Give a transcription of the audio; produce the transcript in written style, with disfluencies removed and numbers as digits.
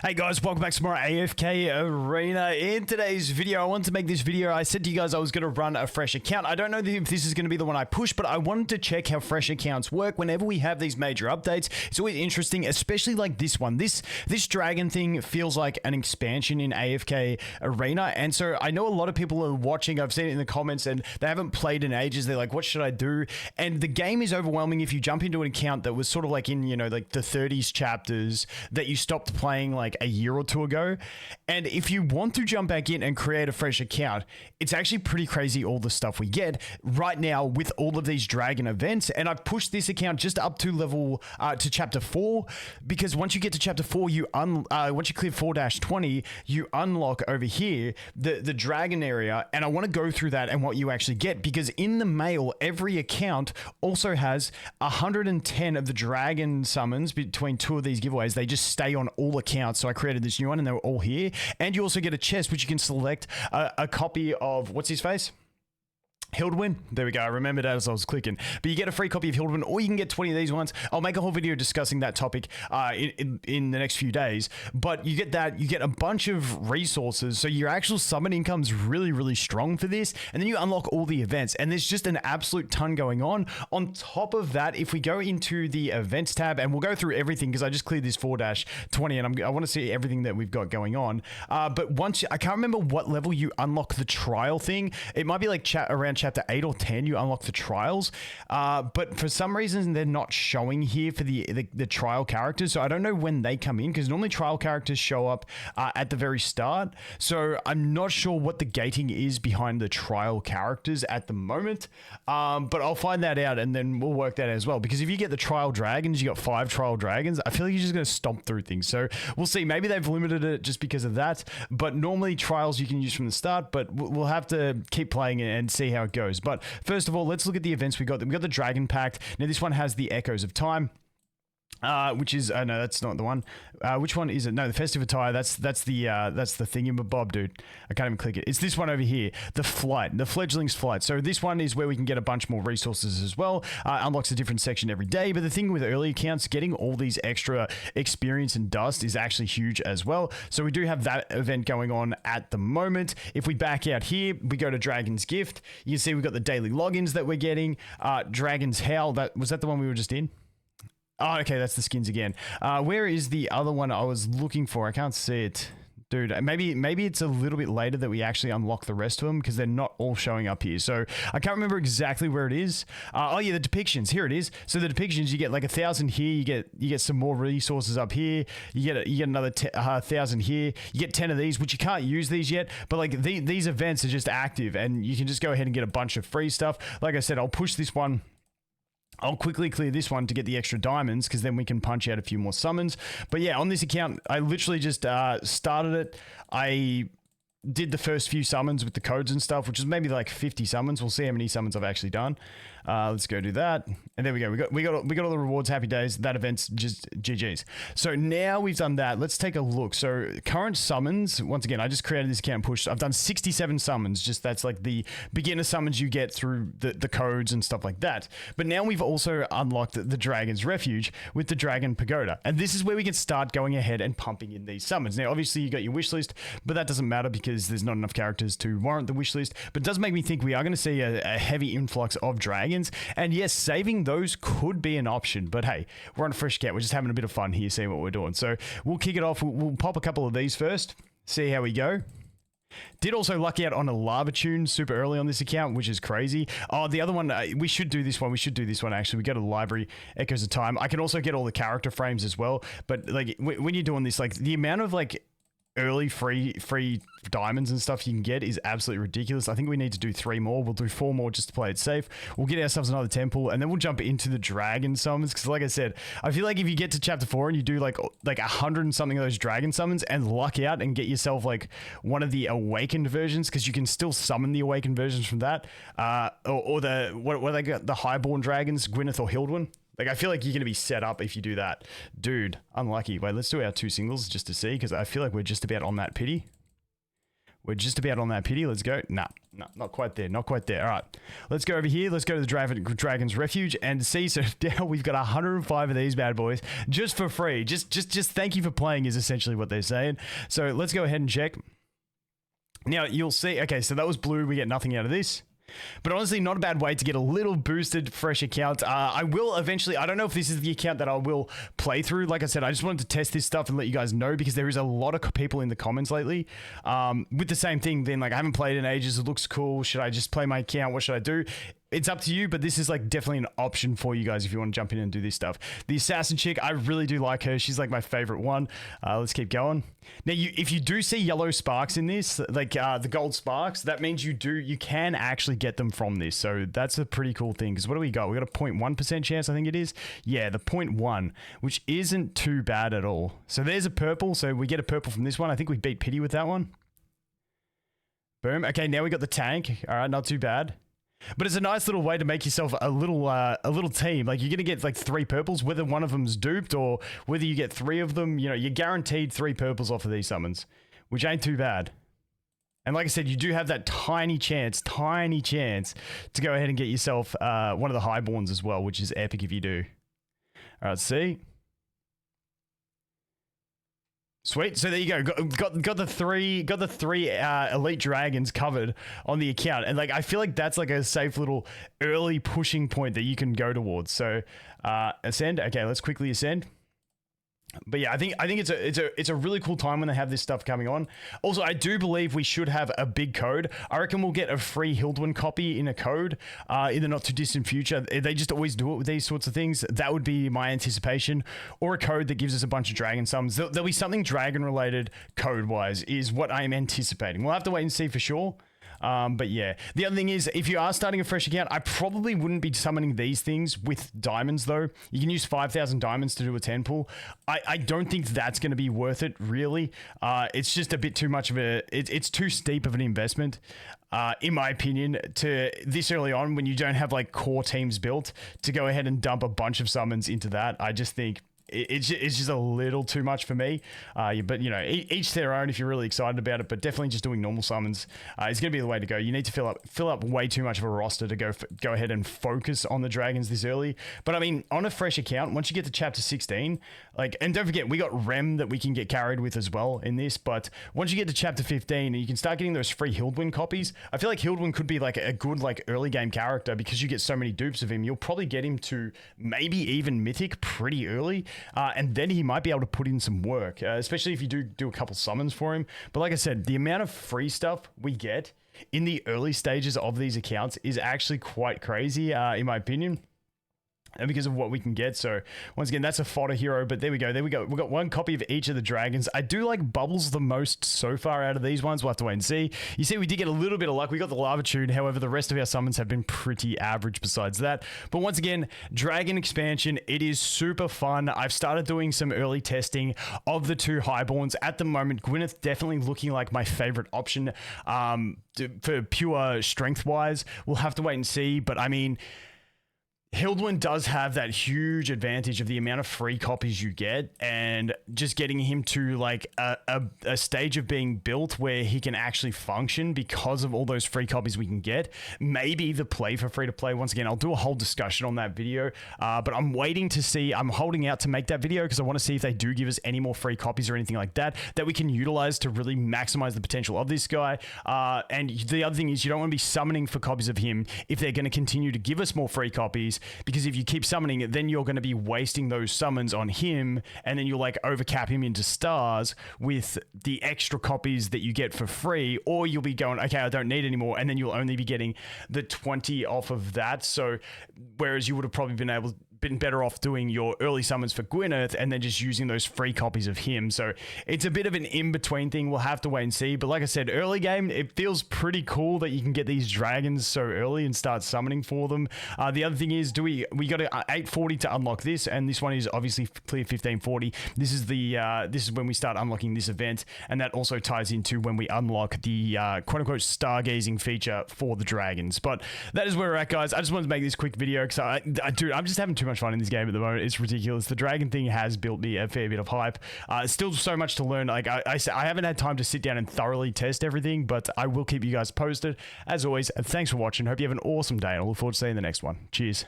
Hey guys, welcome back to more AFK Arena. In today's video, I wanted to make this video. I said to you guys I was going to run a fresh account. I don't know if this is going to be the one I push, but I wanted to check how fresh accounts work whenever we have these major updates. It's always interesting, especially like this one. This dragon thing feels like an expansion in AFK Arena, and so I know a lot of people are watching. I've seen it in the comments, and they haven't played in ages. They're like, what should I do? And the game is overwhelming if you jump into an account that was sort of like in, you know, like the 30s chapters that you stopped playing like a year or two ago. And if you want to jump back in and create a fresh account, it's actually pretty crazy all the stuff we get right now with all of these dragon events. And I've pushed this account just up to level to chapter 4, because once you get to chapter 4, once you clear 4-20, you unlock over here the dragon area. And I want to go through that and what you actually get, because in the mail, every account also has 110 of the dragon summons between two of these giveaways. They just stay on all accounts. So I created this new one and they were all here. And you also get a chest which you can select a copy of, what's his face? Hildwyn. There we go. I remembered as I was clicking. But you get a free copy of Hildwyn, or you can get 20 of these ones. I'll make a whole video discussing that topic in the next few days. But you get that. You get a bunch of resources. So your actual summon income's really, really strong for this. And then you unlock all the events. And there's just an absolute ton going on. On top of that, if we go into the events tab, and we'll go through everything because I just cleared this 4-20 and I want to see everything that we've got going on. But once, I can't remember what level you unlock the trial thing. It might be like around chapter 8 or 10 you unlock the trials, but for some reason they're not showing here for the trial characters, so I don't know when they come in, because normally trial characters show up at the very start. So I'm not sure what the gating is behind the trial characters at the moment, but I'll find that out and then we'll work that out as well, because if you get the trial dragons, you got 5 trial dragons, I feel like you're just going to stomp through things. So we'll see. Maybe they've limited it just because of that, but normally trials you can use from the start, but we'll have to keep playing and see how it goes. But first of all, let's look at the events we got. We got the Dragon Pact. Now this one has the Echoes of Time, which is no, that's not the one. Which one is it? No, the Festive Attire. That's the thingamabob, dude. I can't even click it. It's this one over here, the Flight, the Fledgling's Flight. So this one is where we can get a bunch more resources as well. Unlocks a different section every day. But the thing with early accounts, getting all these extra experience and dust is actually huge as well. So we do have that event going on at the moment. If we back out here, we go to Dragon's Gift. You can see we've got the daily logins that we're getting. Dragon's Howl. Was that the one we were just in? Oh, okay, that's the skins again. Where is the other one I was looking for? I can't see it. Dude, maybe it's a little bit later that we actually unlock the rest of them, because they're not all showing up here. So I can't remember exactly where it is. Oh yeah, the depictions. Here it is. So the depictions, you get like 1,000 here. You get some more resources up here. You get another 1,000 here. You get 10 of these, which you can't use these yet. But like these events are just active, and you can just go ahead and get a bunch of free stuff. Like I said, I'll push this one. I'll quickly clear this one to get the extra diamonds, because then we can punch out a few more summons. But yeah, on this account, I literally just started it. I did the first few summons with the codes and stuff, which is maybe like 50 summons. We'll see how many summons I've actually done. Let's go do that. And there we go. We got all the rewards. Happy days. That event's just GG's. So now we've done that. Let's take a look. So current summons. Once again, I just created this account and pushed. I've done 67 summons. Just that's like the beginner summons you get through the codes and stuff like that. But now we've also unlocked the Dragon's Refuge with the Dragon Pagoda. And this is where we can start going ahead and pumping in these summons. Now, obviously you got your wish list, but that doesn't matter because there's not enough characters to warrant the wish list. But it does make me think we are going to see a heavy influx of dragons. And yes, saving those could be an option, but hey, we're on a fresh get. We're just having a bit of fun here, seeing what we're doing. So we'll kick it off. We'll pop a couple of these first, see how we go. Did also lucky out on a lava tune super early on this account, which is crazy. Oh, the other one, we should do this one. We should do this one, actually. We go to the library, Echoes of Time. I can also get all the character frames as well. But like when you're doing this, like the amount of like early free diamonds and stuff you can get is absolutely ridiculous. I think we need to do 3 more. We'll do 4 more just to play it safe. We'll get ourselves another temple, and then we'll jump into the dragon summons, because like I said, I feel like if you get to chapter 4 and you do like 100 and something of those dragon summons and luck out and get yourself like one of the awakened versions, because you can still summon the awakened versions from that, or the what they got, the highborn dragons, Gwyneth or Hildwyn. Like, I feel like you're going to be set up if you do that. Dude, unlucky. Wait, let's do our 2 singles just to see, because I feel like we're just about on that pity. We're just about on that pity. Let's go. Nah, not quite there. Not quite there. All right. Let's go over here. Let's go to the Dragon's Refuge and see. So now we've got 105 of these bad boys just for free. Just thank you for playing is essentially what they're saying. So let's go ahead and check. Now you'll see. Okay, so that was blue. We get nothing out of this. But honestly, not a bad way to get a little boosted fresh account. I will eventually, I don't know if this is the account that I will play through. Like I said, I just wanted to test this stuff and let you guys know because there is a lot of people in the comments lately with the same thing. Then like, I haven't played in ages. It looks cool. Should I just play my account? What should I do? It's up to you, but this is like definitely an option for you guys if you want to jump in and do this stuff. The assassin chick, I really do like her. She's like my favorite one. Let's keep going. Now, if you do see yellow sparks in this, like the gold sparks, that means you can actually get them from this. So that's a pretty cool thing. Because what do we got? We got a 0.1% chance, I think it is. Yeah, the 0.1, which isn't too bad at all. So there's a purple. So we get a purple from this one. I think we beat pity with that one. Boom. Okay, now we got the tank. All right, not too bad. But it's a nice little way to make yourself a little team. Like you're gonna get like 3 purples, whether one of them's duped or whether you get 3 of them. You know, you're guaranteed 3 purples off of these summons, which ain't too bad. And like I said, you do have that tiny chance to go ahead and get yourself one of the highborns as well, which is epic if you do. All right, let's see. Sweet. So there you go. Got the three elite dragons covered on the account, and like I feel like that's like a safe little early pushing point that you can go towards. So ascend. Okay, let's quickly ascend. But yeah, I think it's a really cool time when they have this stuff coming on. Also, I do believe we should have a big code. I reckon we'll get a free Hildwyn copy in a code in the not too distant future. They just always do it with these sorts of things. That would be my anticipation, or a code that gives us a bunch of dragon summons. There'll be something dragon related code wise is what I'm anticipating. We'll have to wait and see for sure. But yeah, the other thing is if you are starting a fresh account, I probably wouldn't be summoning these things with diamonds though. You can use 5,000 diamonds to do a 10 pull. I don't think that's going to be worth it really. It's just a bit too much of it's too steep of an investment. In my opinion, to this early on when you don't have like core teams built to go ahead and dump a bunch of summons into that. I just think it's just a little too much for me. But you know, each their own if you're really excited about it, but definitely just doing normal summons is going to be the way to go. You need to fill up way too much of a roster to go ahead and focus on the dragons this early. But I mean, on a fresh account, once you get to chapter 16, like, and don't forget, we got Rem that we can get carried with as well in this, but once you get to chapter 15 and you can start getting those free Hildwyn copies, I feel like Hildwyn could be like a good like early game character because you get so many dupes of him. You'll probably get him to maybe even mythic pretty early. And then he might be able to put in some work, especially if you do a couple summons for him. But like I said, the amount of free stuff we get in the early stages of these accounts is actually quite crazy, in my opinion. And because of what we can get. So once again, that's a fodder hero, but there we go. We've got 1 copy of each of the dragons. I do like Bubbles the most so far out of these ones. We'll have to wait and see. You see, we did get a little bit of luck. We got the Lavitude. However, the rest of our summons have been pretty average besides that. But once again, Dragon expansion, it is super fun. I've started doing some early testing of the 2 highborns. At the moment, Gwyneth definitely looking like my favorite option for pure strength-wise. We'll have to wait and see. But I mean, Hildwyn does have that huge advantage of the amount of free copies you get and just getting him to like a stage of being built where he can actually function because of all those free copies we can get. Maybe the play for free to play. Once again, I'll do a whole discussion on that video, but I'm waiting to see. I'm holding out to make that video because I want to see if they do give us any more free copies or anything like that we can utilize to really maximize the potential of this guy. And the other thing is you don't want to be summoning for copies of him if they're going to continue to give us more free copies. Because if you keep summoning it, then you're going to be wasting those summons on him, and then you'll like overcap him into stars with the extra copies that you get for free, or you'll be going, okay, I don't need any more, and then you'll only be getting the 20 off of that. So whereas you would have probably been better off doing your early summons for Gwyneth and then just using those free copies of him. So it's a bit of an in-between thing. We'll have to wait and see. But like I said, early game, it feels pretty cool that you can get these dragons so early and start summoning for them. The other thing is, we got a 840 to unlock this, and this one is obviously clear 1540. This is when we start unlocking this event, and that also ties into when we unlock the quote-unquote stargazing feature for the dragons. But that is where we're at, guys. I just wanted to make this quick video because dude, I'm just having too much fun in this game at the moment. It's ridiculous. The dragon thing has built me a fair bit of hype. Still so much to learn. Like I haven't had time to sit down and thoroughly test everything, but I will keep you guys posted. As always, thanks for watching. Hope you have an awesome day, and I look forward to seeing you in the next one. Cheers.